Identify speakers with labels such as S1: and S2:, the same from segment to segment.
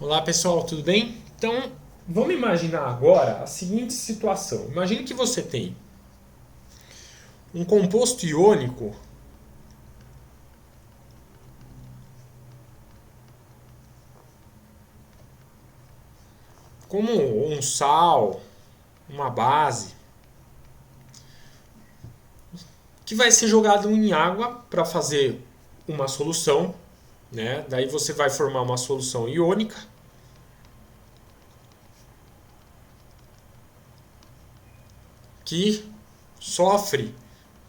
S1: Olá pessoal, tudo bem? Então, vamos imaginar agora a seguinte situação. Imagine que você tem um composto iônico como um sal, uma base, que vai ser jogado em água para fazer uma solução, né? Daí você vai formar uma solução iônica que sofre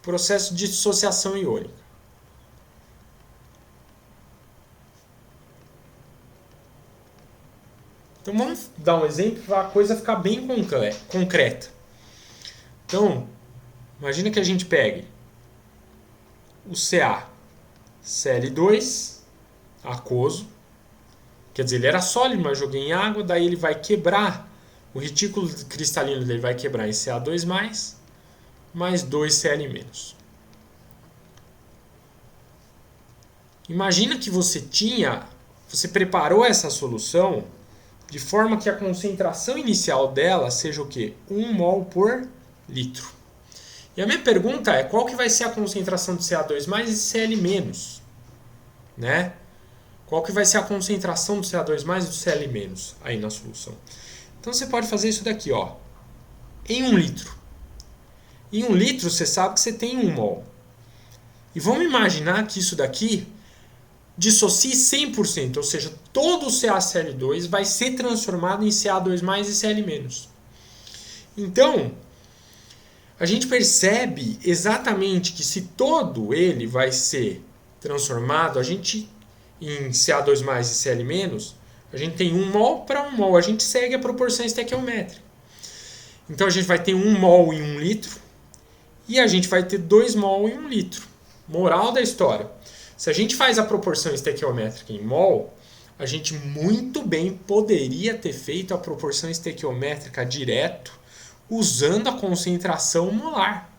S1: processo de dissociação iônica. Então vamos dar um exemplo para a coisa ficar bem concreta. Então, imagina que a gente pegue o CaCl2 aquoso, quer dizer, ele era sólido, mas joguei em água, daí ele vai quebrar, o retículo cristalino dele vai quebrar em Ca2+, mais 2Cl-. Imagina que você preparou essa solução de forma que a concentração inicial dela seja o quê? 1 mol por litro. E a minha pergunta é, qual que vai ser a concentração de Ca2+ e Cl-, né? Qual que vai ser a concentração do Ca2+ e do Cl- aí na solução? Então você pode fazer isso daqui, ó, em 1 litro. Em 1 litro você sabe que você tem 1 mol. E vamos imaginar que isso daqui dissocie 100%, ou seja, todo o CaCl2 vai ser transformado em Ca2+ e Cl-. Então, a gente percebe exatamente que se todo ele vai ser transformado, a gente em Ca2+ e Cl-, a gente tem 1 mol para 1 mol, a gente segue a proporção estequiométrica. Então a gente vai ter 1 mol em 1 litro e a gente vai ter 2 mol em 1 litro. Moral da história: se a gente faz a proporção estequiométrica em mol, a gente muito bem poderia ter feito a proporção estequiométrica direto usando a concentração molar.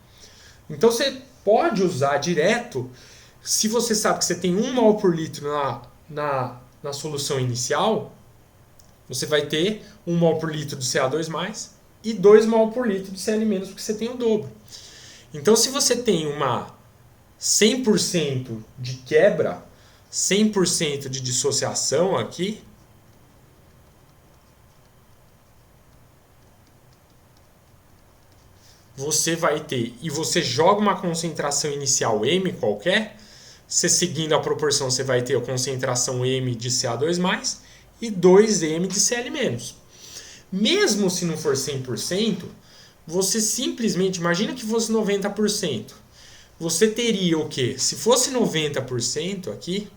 S1: Então você pode usar direto, se você sabe que você tem 1 mol por litro na solução inicial, você vai ter 1 mol por litro do Ca2+, e 2 mol por litro do Cl-, porque você tem o dobro. Então se você tem uma 100% de quebra, 100% de dissociação aqui, você vai ter, e você joga uma concentração inicial M qualquer, você seguindo a proporção, você vai ter a concentração M de Ca2+, e 2M de Cl-. Mesmo se não for 100%, você simplesmente, imagina que fosse 90%. Você teria o quê? Se fosse 90% aqui,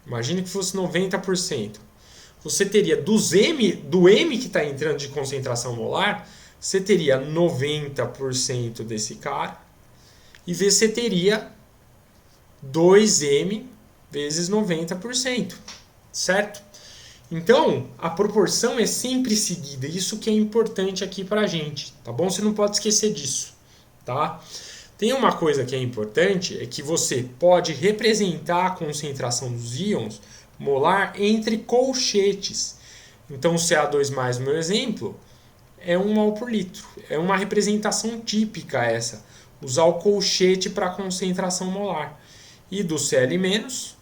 S1: imagina que fosse 90%. Você teria do M que está entrando de concentração molar, você teria 90% desse cara, e você teria 2M vezes 90%, certo? Então, a proporção é sempre seguida, isso que é importante aqui pra gente, tá bom? Você não pode esquecer disso, tá? Tem uma coisa que é importante, é que você pode representar a concentração dos íons molar entre colchetes. Então, o Ca2+, no meu exemplo, é 1 mol por litro. É uma representação típica essa, usar o colchete para a concentração molar. E do Cl-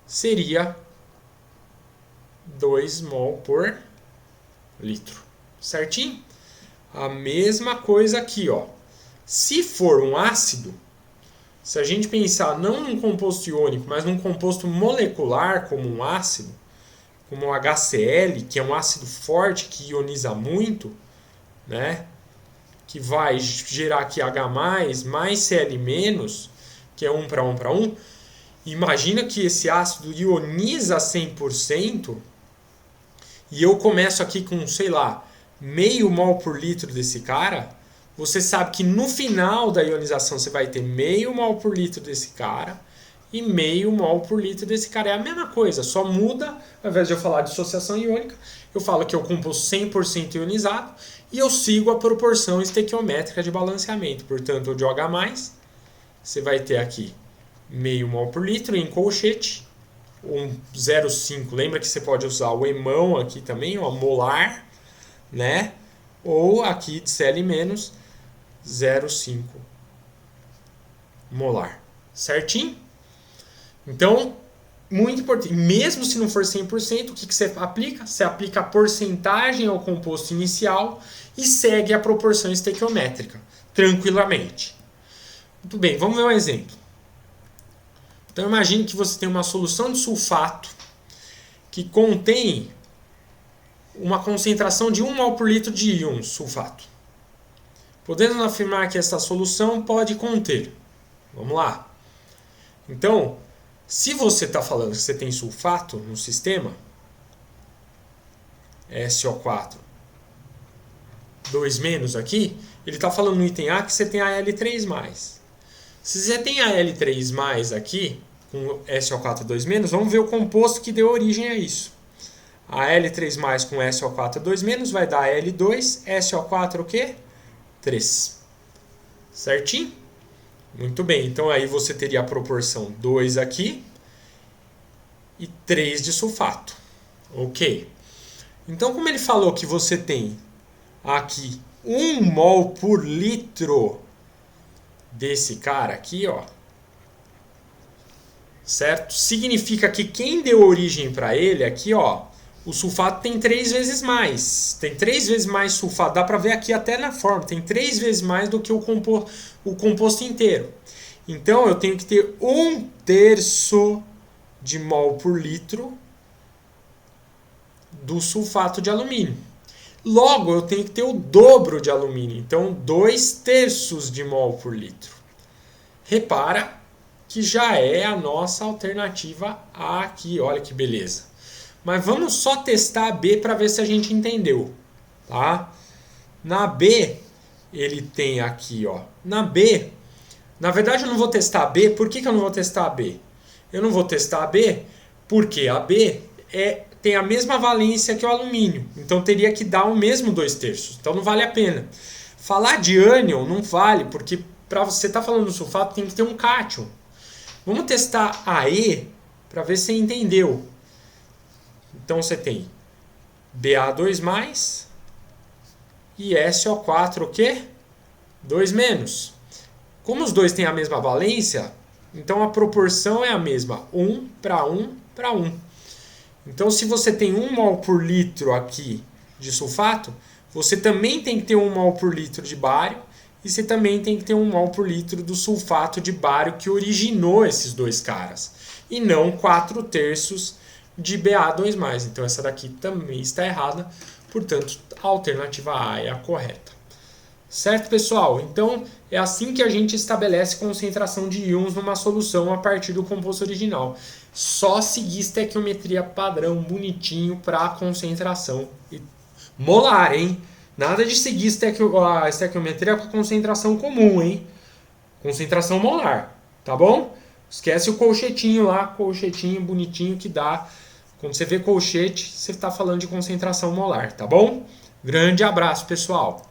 S1: seria 2 mol por litro. Certinho? A mesma coisa aqui, ó. Se for um ácido, se a gente pensar não num composto iônico, mas num composto molecular como um ácido, como o HCl, que é um ácido forte que ioniza muito, né? Que vai gerar aqui H+, mais Cl-, que é 1 para 1 para 1. Imagina que esse ácido ioniza 100% e eu começo aqui com, sei lá, meio mol por litro desse cara. Você sabe que no final da ionização você vai ter meio mol por litro desse cara e meio mol por litro desse cara. É a mesma coisa, só muda, ao invés de eu falar de dissociação iônica, eu falo que é o composto 100% ionizado e eu sigo a proporção estequiométrica de balanceamento. Portanto, o de OH+, você vai ter aqui meio mol por litro em colchete, um 0,5. Lembra que você pode usar o emão aqui também, ó, molar, né? Ou aqui de Cl- 0,5 molar. Certinho? Então, muito importante. Mesmo se não for 100%, o que você aplica? Você aplica a porcentagem ao composto inicial e segue a proporção estequiométrica, tranquilamente. Muito bem, vamos ver um exemplo. Então, imagine que você tem uma solução de sulfato que contém uma concentração de 1 mol por litro de íon sulfato. Podemos afirmar que essa solução pode conter. Vamos lá. Então, se você está falando que você tem sulfato no sistema, SO4 2- aqui, ele está falando no item A que você tem Al3+. Se você tem Al3+ aqui, com SO4 2-, vamos ver o composto que deu origem a isso. A Al3+ com SO4 2- vai dar Al2, SO4 o quê? 3. Certinho? Muito bem, então aí você teria a proporção 2 aqui e 3 de sulfato. Ok. Então, como ele falou que você tem aqui 1 mol por litro desse cara aqui, ó, certo? Significa que quem deu origem para ele aqui, ó, o sulfato tem 3 vezes mais. Tem 3 vezes mais sulfato. Dá para ver aqui até na forma. Tem 3 vezes mais do que o composto inteiro. Então, eu tenho que ter 1/3 de mol por litro do sulfato de alumínio. Logo, eu tenho que ter o dobro de alumínio. Então, 2/3 de mol por litro. Repara que já é a nossa alternativa A aqui. Olha que beleza. Mas vamos só testar a B para ver se a gente entendeu. Tá? Na B, ele tem aqui, ó. Na B, na verdade eu não vou testar a B. Por que eu não vou testar a B? Eu não vou testar a B porque a B tem a mesma valência que o alumínio. Então teria que dar o mesmo 2/3. Então não vale a pena. Falar de ânion não vale, porque para você estar falando do sulfato tem que ter um cátion. Vamos testar a E para ver se você entendeu. Então você tem Ba2+ e SO4 o quê? 2-. Como os dois têm a mesma valência, então a proporção é a mesma, 1:1:1. Então se você tem 1 mol por litro aqui de sulfato, você também tem que ter 1 mol por litro de bário e você também tem que ter 1 mol por litro do sulfato de bário que originou esses dois caras. E não 4/3 de Ba2+. Então essa daqui também está errada. Portanto, a alternativa A é a correta. Certo, pessoal? Então, é assim que a gente estabelece concentração de íons numa solução a partir do composto original. Só seguir estequiometria padrão, bonitinho, para concentração molar, hein? Nada de seguir a estequiometria com concentração comum, hein? Concentração molar, tá bom? Esquece o colchetinho lá, colchetinho bonitinho que dá. Quando você vê colchete, você está falando de concentração molar, tá bom? Grande abraço, pessoal!